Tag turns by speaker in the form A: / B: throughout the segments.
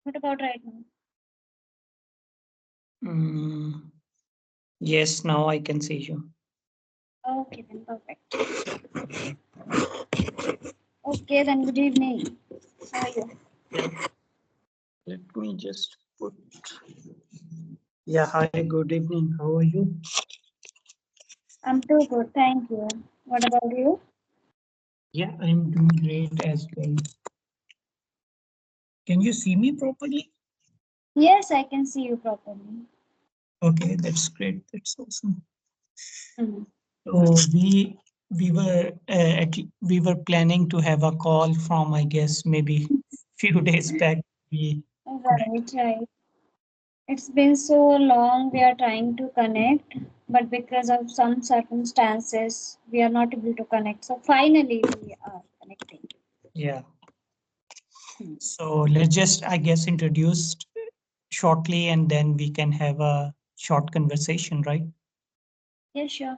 A: What about right now?
B: Yes, now I can see you.
A: Okay, then perfect. Okay, then good evening. How are you?
B: Let me just put. Yeah, hi, good evening. How are you?
A: I'm too good, thank you. What about you?
B: Yeah, I'm doing great as well. Can you see me properly?
A: Yes, I can see you properly.
B: Okay, that's great. That's awesome.
A: Mhm.
B: So we were planning to have a call from, I guess, maybe few days back. We couldn't.
A: Right, right. It's been so long we are trying to connect, but because of some circumstances, we are not able to connect. So finally, we are connecting.
B: Yeah. So let's just, I guess, introduce shortly, and then we can have a short conversation, right?
A: Yeah, sure.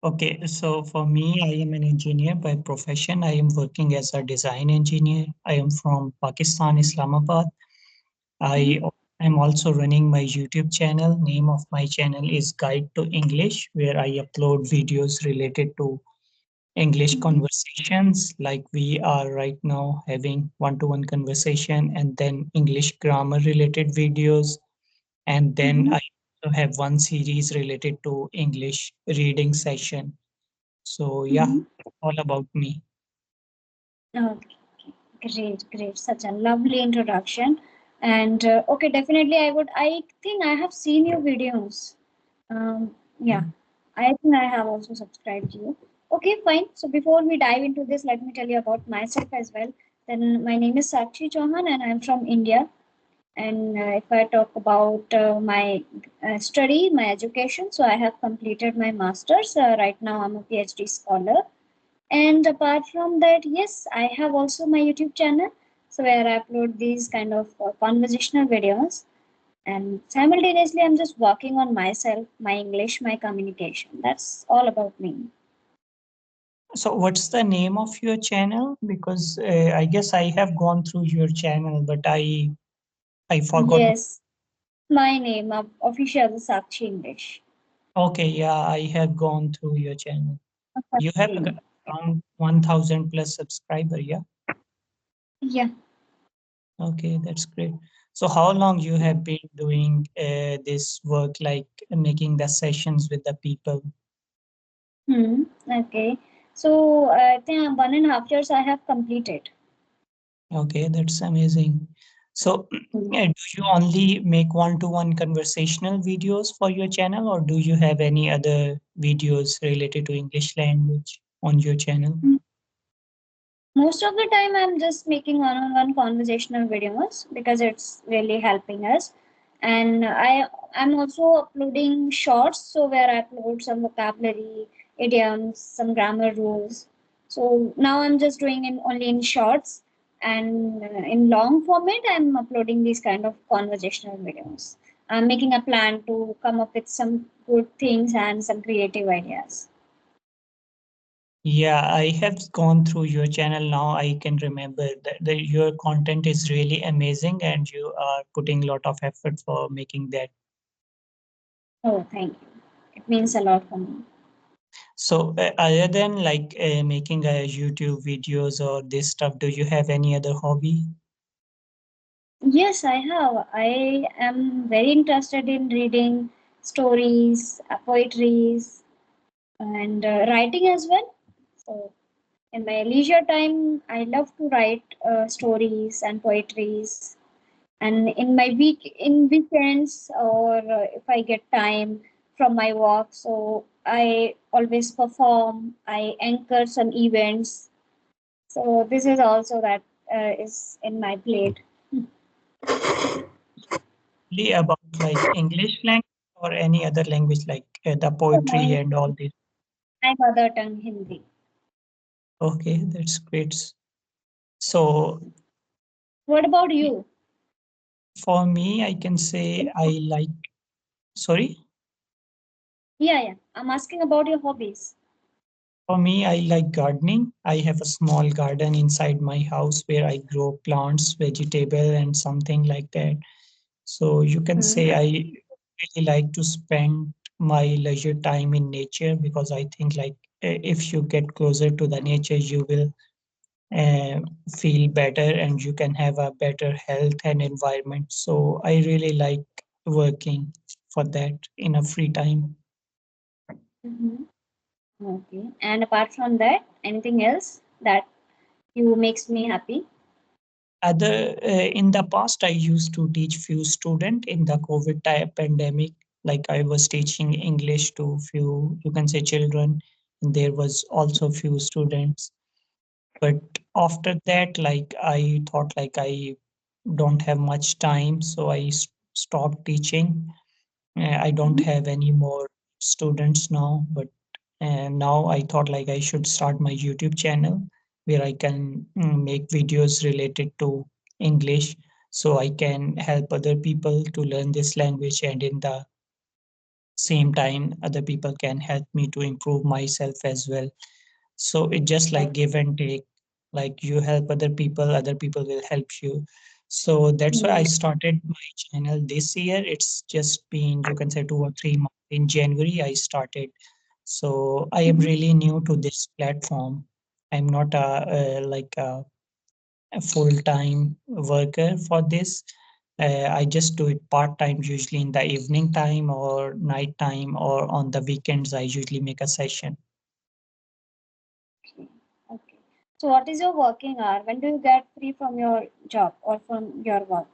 B: Okay, so for me, I am an engineer by profession. I am working as a design engineer. I am from Pakistan, Islamabad.
A: Mhm.
B: I am also running my YouTube channel. Name of my channel is Guide to English, where I upload videos related to English
A: Mhm.
B: conversations, like we are right now having one-to-one conversation, and then English grammar related videos. And then
A: Mhm.
B: I also have one series related to English reading session. So yeah,
A: Mhm.
B: all about me.
A: Okay, great, great. Such a lovely introduction. And okay, definitely, I think I have seen your videos. Yeah, I think I have also subscribed to you. Okay, fine. So before we dive into this, let me tell you about myself as well. Then my name is Sakshi Chauhan, and I'm from India. And if I talk about my study, my education, so I have completed my master's. Right now, I'm a PhD scholar. And apart from that, yes, I have also my YouTube channel, so where I upload these kind of conversational videos. And simultaneously, I'm just working on myself, my English, my communication. That's all about me.
B: So what's the name of your channel? Because I guess I have gone through your channel, but I forgot.
A: Yes, my name, official Sakshi English.
B: Okay, yeah, I have gone through your channel. You have
A: Hmm.
B: around 1,000 plus subscriber, yeah?
A: Yeah.
B: Okay, that's great. So how long you have been doing this work, like making the sessions with the people?
A: Hmm. Okay. So I think 1.5 years I have completed.
B: Okay, that's amazing. So do you only make one-to-one conversational videos for your channel, or do you have any other videos related to English language on your channel?
A: Hmm. Most of the time, I'm just making one-on-one conversational videos because it's really helping us. And I'm also uploading shorts, so where I upload some vocabulary, idioms, some grammar rules. So now I'm just doing it only in shorts, and in long format, I'm uploading these kind of conversational videos. I'm making a plan to come up with some good things and some creative ideas.
B: Yeah, I have gone through your channel now. I can remember that your content is really amazing and you are putting a lot of effort for making that.
A: Oh, thank you. It means a lot for me.
B: So, other than like making YouTube videos or this stuff, do you have any other hobby?
A: Yes, I have. I am very interested in reading stories, poetries, and writing as well. So, in my leisure time, I love to write stories and poetries. And in my weekends, or if I get time from my work, so I always perform. I anchor some events. So this is also that is in my plate.
B: Really about like English language or any other language like the poetry
A: My
B: and all this?
A: my mother tongue Hindi.
B: Okay, that's great. So,
A: What about you?
B: for me, I can say I like, sorry.
A: Yeah, yeah. I'm asking about your hobbies.
B: For me, I like gardening. I have a small garden inside my house where I grow plants, vegetable, and something like that. So you can say I really like to spend my leisure time in nature because I think like if you get closer to the nature, you will uh, feel better and you can have a better health and environment. So I really like working for that in a free time.
A: Mm-hmm. Okay. And apart from that, anything else that you makes me happy?
B: Other in the past, I used to teach few student in the COVID type pandemic. Like I was teaching English to few, you can say children, and there was also few students. But after that, like I thought, like I don't have much time, so stopped teaching. I don't
A: Mhm.
B: have any more students now, but now I thought like I should start my YouTube channel where I can make videos related to English so I can help other people to learn this language, and in the same time other people can help me to improve myself as well. So it just like
A: Right.
B: give and take, like you help other people will help you. So that's why I
A: Mm.
B: started my channel this year. It's just been, you can say, 2 or 3 months. In January I started. So I am
A: Mhm.
B: really new to this platform. I'm not a full-time worker for this. I just do it part-time, usually in the evening time or night time, or on the weekends I usually make a session.
A: Okay. Okay. So what is your working hour? When do you get free from your job or from your work?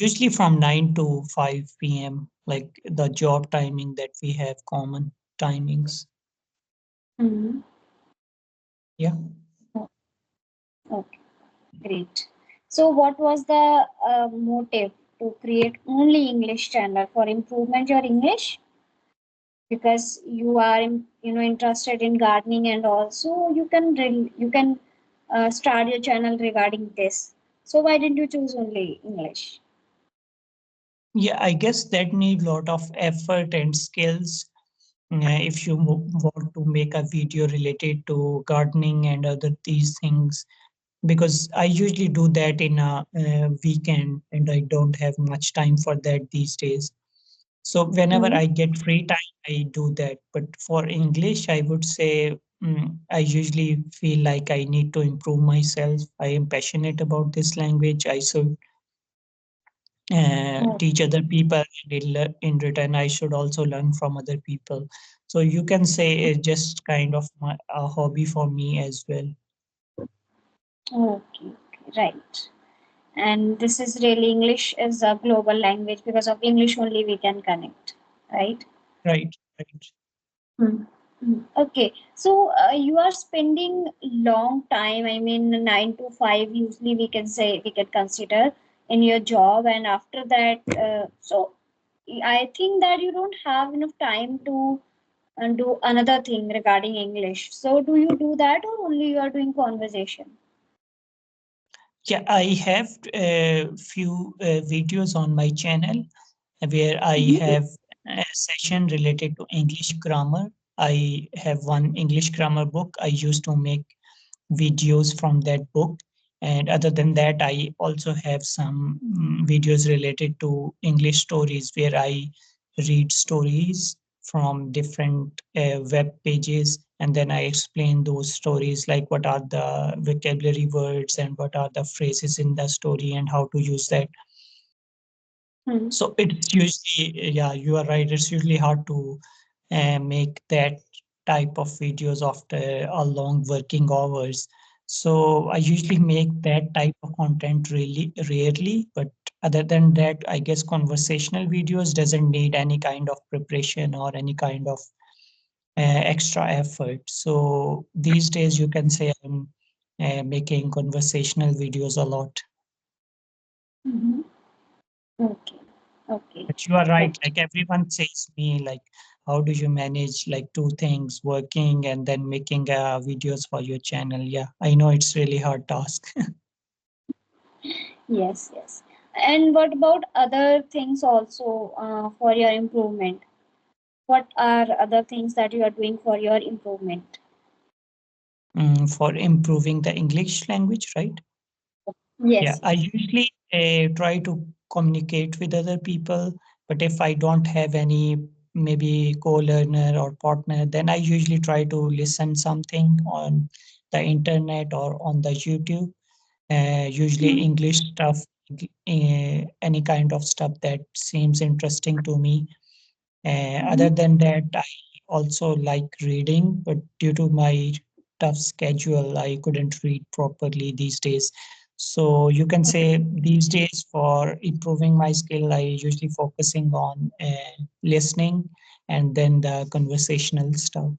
B: Usually from 9 to 5 p.m., like the job timing that we have common timings.
A: Mm-hmm.
B: Yeah.
A: Okay. Great. So what was the motive to create only English channel for improvement your English? Because you are interested in gardening and also you can start your channel regarding this. So why didn't you choose only English?
B: Yeah, I guess that need a lot of effort and skills. If you want to make a video related to gardening and other these things, because I usually do that in a weekend and I don't have much time for that these days. So whenever
A: Hmm.
B: I get free time, I do that. But for English, I would say I usually feel like I need to improve myself. I am passionate about this language. I should
A: Oh,
B: teach other people, and in return, I should also learn from other people. So you can say it's just kind of a hobby for me as well.
A: okay, okay, right. And this is really English is a global language because of English only we can connect, right?
B: Right, right.
A: Hmm. Hmm. Okay, so you are spending long time. I mean, 9 to 5. Usually, we can say we can consider in your job, and after that, so I think that you don't have enough time to do another thing regarding English. So, do you do that, or only you are doing conversation?
B: Yeah, I have a few videos on my channel where I
A: Mhm.
B: have a session related to English grammar. I have one English grammar book. I used to make videos from that book. And other than that, I also have some videos related to English stories where I read stories from different web pages, and then I explain those stories, like what are the vocabulary words and what are the phrases in the story and how to use that.
A: Hmm.
B: So it's usually, yeah, you are right. It's usually hard to make that type of videos after a long working hours. So I usually make that type of content really rarely. But other than that, I guess conversational videos doesn't need any kind of preparation or any kind of extra effort. So these days, you can say I'm making conversational videos a lot.
A: Mhm. Okay, okay,
B: But you are right.
A: right.
B: Like everyone says me, like, how do you manage like two things, working and then making videos for your channel? Yeah, I know it's really hard task.
A: Yes, yes. And what about other things also for your improvement? What are other things that you are doing for your improvement?
B: for improving the English language, right? Yeah,
A: Yes,
B: I
A: yes.
B: usually try to communicate with other people, but if I don't have any maybe co-learner or partner, then I usually try to listen something on the internet or on the YouTube. Usually
A: Mhm.
B: English stuff, any kind of stuff that seems interesting to me. Other
A: Mhm.
B: than that, I also like reading, but due to my tough schedule, I couldn't read properly these days. So you can say these days for improving my skill, I usually focusing on listening and then the conversational stuff.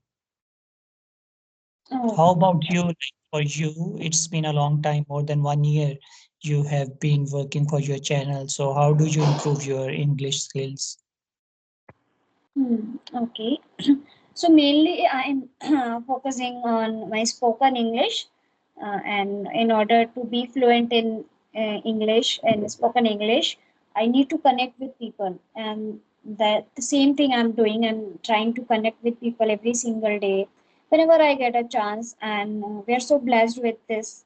A: Oh,
B: How about you? Like for you, it's been a long time, more than 1 year. You have been working for your channel. So how do you improve your English skills?
A: okay. So mainly I'm focusing on my spoken English, and in order to be fluent in English and spoken English, I need to connect with people, and that the same thing I'm doing. I'm trying to connect with people every single day, whenever I get a chance. And we are so blessed with this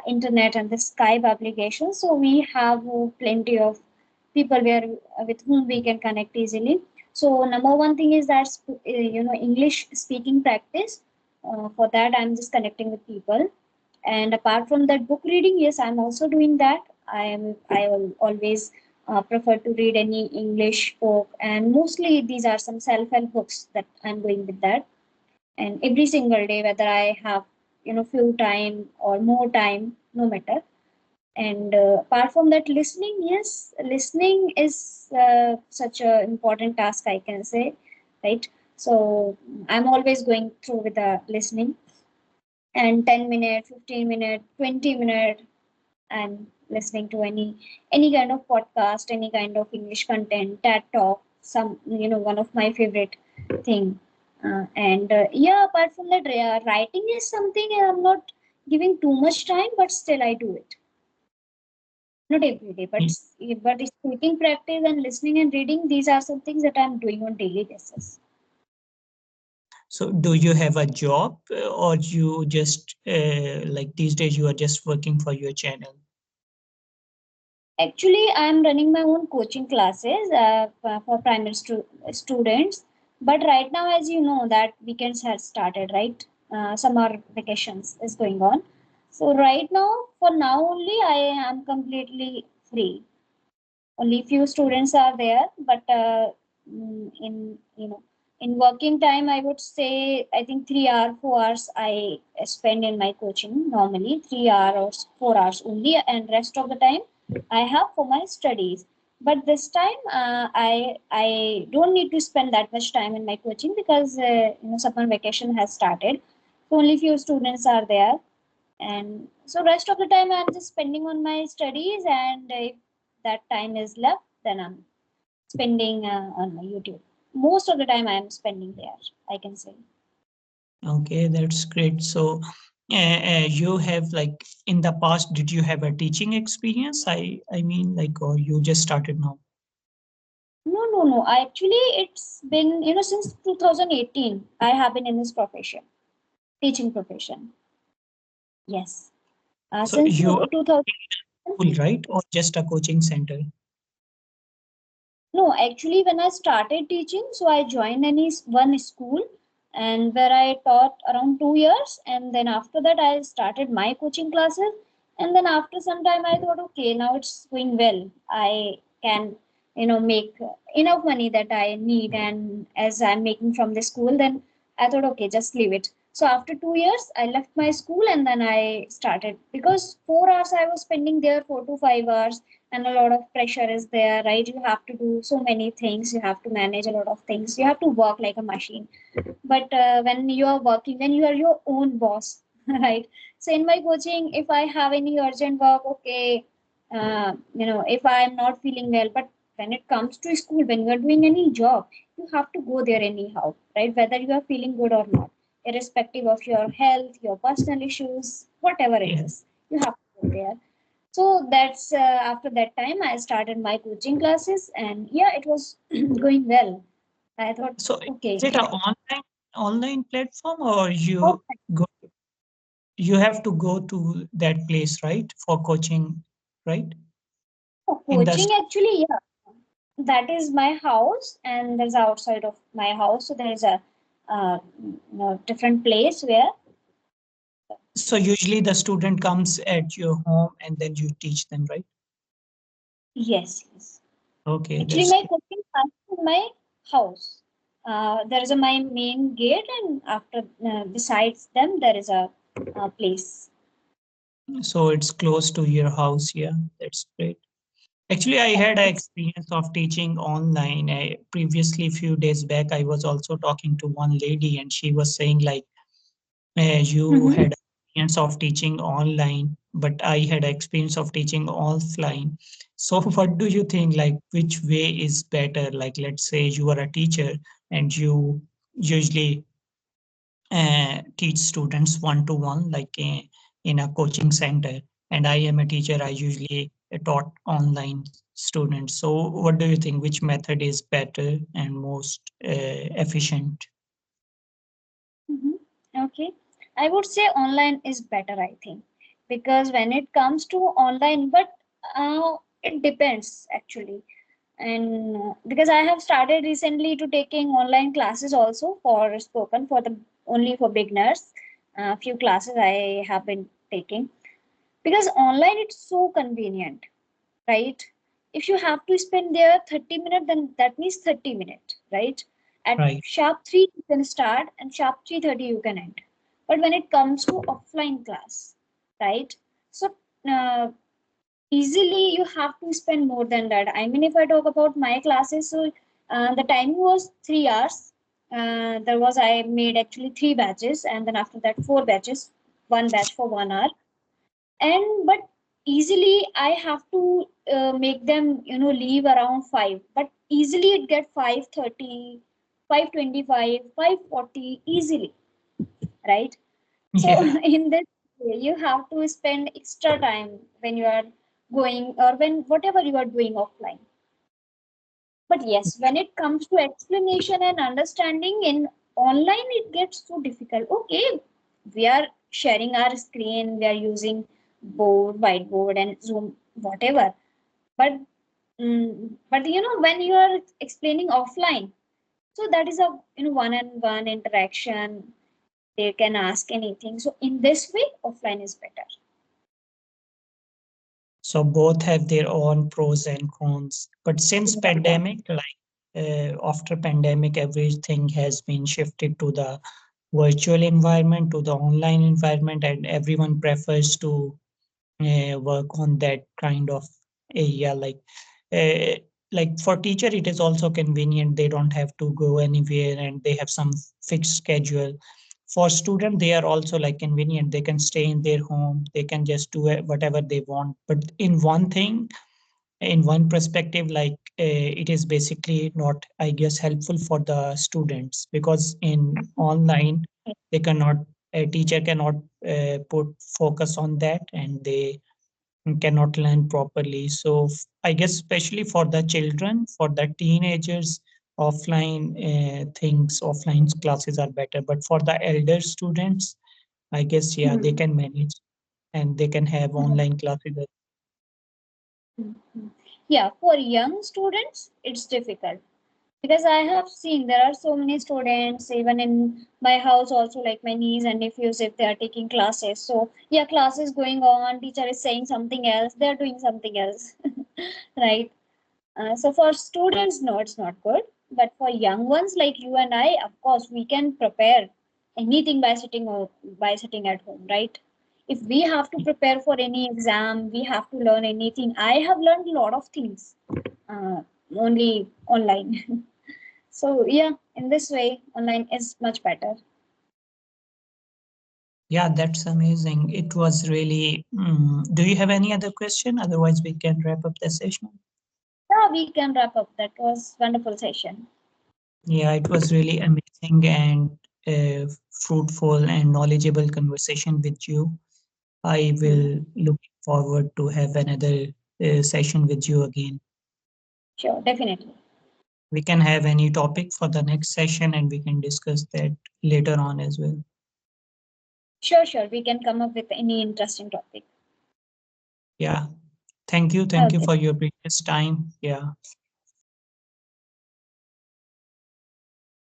A: internet and the Skype application, so we have plenty of people where with whom we can connect easily. So number one thing is that English speaking practice. For that, I'm just connecting with people. And apart from that, book reading, yes, I'm also doing that. I will always prefer to read any English book, and mostly these are some self-help books that I'm going with that. And every single day, whether I have few time or more time, no matter. And apart from that, listening, yes, listening is such a important task, I can say, right? So I'm always going through with the listening, and 10 minute, 15 minute, 20 minute, I'm listening to any kind of podcast, any kind of English content, TED talk, some one of my favorite thing. And yeah, apart from that, writing is something I'm not giving too much time, but still I do it. Not every day, but speaking practice and listening and reading, these are some things that I'm doing on daily basis.
B: So do you have a job or you just like these days you are just working for your channel?
A: Actually, I'm running my own coaching classes for primary students. But right now, as you know, that weekends have started, right? Summer vacations is going on. So right now, for now only, I am completely free. Only few students are there, but in in working time, I would say I think 3 hour, 4 hours I spend in my coaching normally, 3 hours, 4 hours only, and rest of the time I have for my studies. But this time I don't need to spend that much time in my coaching because summer vacation has started. So only few students are there, and so rest of the time I'm just spending on my studies, and if that time is left, then I'm spending on my YouTube. Most of the time I'm spending there, I can say.
B: Okay, that's great. So you have like in the past, did you have a teaching experience? I mean like or you just started now?
A: No, actually it's been since 2018 I have been in this profession, teaching profession. Yes,
B: So
A: since
B: you are
A: 2000.
B: school, right? Or just a coaching center?
A: No, actually, when I started teaching, so I joined one school, and where I taught around 2 years, and then after that I started my coaching classes, and then after some time I thought, okay, now it's going well. I can, make enough money that I need, and as I'm making from the school, then I thought, okay, just leave it. So after 2 years, I left my school, and then I started because 4 hours I was spending there, 4 to 5 hours, and a lot of pressure is there, right? You have to do so many things, you have to manage a lot of things, you have to work like a machine. But when you are working, then you are your own boss, right? So in my coaching, if I have any urgent work, okay, if I am not feeling well, but when it comes to school, when you are doing any job, you have to go there anyhow, right? Whether you are feeling good or not, irrespective of your health, your personal issues, whatever it
B: Yeah.
A: is, you have to go there. So that's after that time I started my coaching classes, and yeah, it was going well. I thought,
B: So
A: okay,
B: is it
A: it
B: a online platform or you
A: okay.
B: go? you have to go to that place, right, for coaching, right?
A: Oh,
B: In the
A: coaching actually, yeah. That is my house, and there's outside of my house. So there is a different place where.
B: so usually the student comes at your home and then you teach them, right?
A: Yes, yes.
B: Okay,
A: Actually,
B: that's
A: my
B: great.
A: coaching starts in my house. There is my main gate, and after besides them, there is a place.
B: So it's close to your house. Yeah, that's great. Actually, I
A: Right.
B: had an
A: It's
B: experience of teaching online. Previously, few days back, I was also talking to one lady, and she was saying like, you
A: Mhm.
B: had experience of teaching online, but I had experience of teaching offline. So, what do you think? Like, which way is better? Like, let's say you are a teacher and you usually teach students one to one, like in a coaching center. And I am a teacher, I usually taught online students. So, what do you think? Which method is better and most efficient?
A: Mhm. Okay. I would say online is better, I think, because when it comes to online, but it depends actually. And because I have started recently to taking online classes also for spoken for the only for beginners. A few classes I have been taking because online it's so convenient, right? If you have to spend there 30 minutes, then that means 30 minutes, right? At
B: Right.
A: sharp 3 you can start and sharp 3:30 you can end. But when it comes to offline class, right? So uh, easily you have to spend more than that. I mean, if I talk about my classes, so the time was 3 hours. There was I made actually three batches, and then after that 4 batches, one batch for 1 hour. And but easily I have to make them leave around 5, but easily it get 5:30, 5:25, 5:40 easily, right? So
B: Yeah.
A: in this way you have to spend extra time when you are going or when whatever you are doing offline. But yes, when it comes to explanation and understanding in online, it gets so difficult. Okay, we are sharing our screen, we are using board, whiteboard, and Zoom, whatever. But but when you are explaining offline, so that is a one-on-one interaction. They can ask anything. So in this way, offline is better.
B: So both have their own pros and cons. But since
A: Yeah.
B: pandemic, like after pandemic, everything has been shifted to the virtual environment, to the online environment, and everyone prefers to work on that kind of area. Uh, like for teacher, it is also convenient. They don't have to go anywhere, and they have some fixed schedule. For student, they are also like convenient. They can stay in their home. They can just do whatever they want. But in one thing, in one perspective, like it is basically not, I guess, helpful for the students, because in online they cannot, a teacher cannot put focus on that, and they cannot learn properly. So I guess especially for the children, for the teenagers, offline things, offline classes are better. But for the elder students, I guess, yeah, they
A: Mhm.
B: can manage and they can have online classes.
A: Mhm. Yeah, for young students, it's difficult because I have seen there are so many students, even in my house, also like my niece and nephews, if they are taking classes. So, yeah, class is going on, teacher is saying something else, they're doing something else, right? So, for students, no, it's not good. But for young ones like you and I, of course, we can prepare anything by sitting at home, right? If we have to prepare for any exam, we have to learn anything. I have learned a lot of things uh, only online. So yeah, in this way, online is much better.
B: Yeah, that's amazing. It was really. Do you have any other question? Otherwise, we can wrap up the session.
A: Yeah, we can wrap up. That was wonderful session.
B: Yeah, it was really amazing and fruitful and knowledgeable conversation with you. I
A: Hmm.
B: will look forward to have another session with you again.
A: Sure, definitely.
B: We can have any topic for the next session and we can discuss that later on as well.
A: Sure. We can come up with any interesting topic.
B: Yeah. Thank you
A: Okay.
B: for your precious time. Yeah.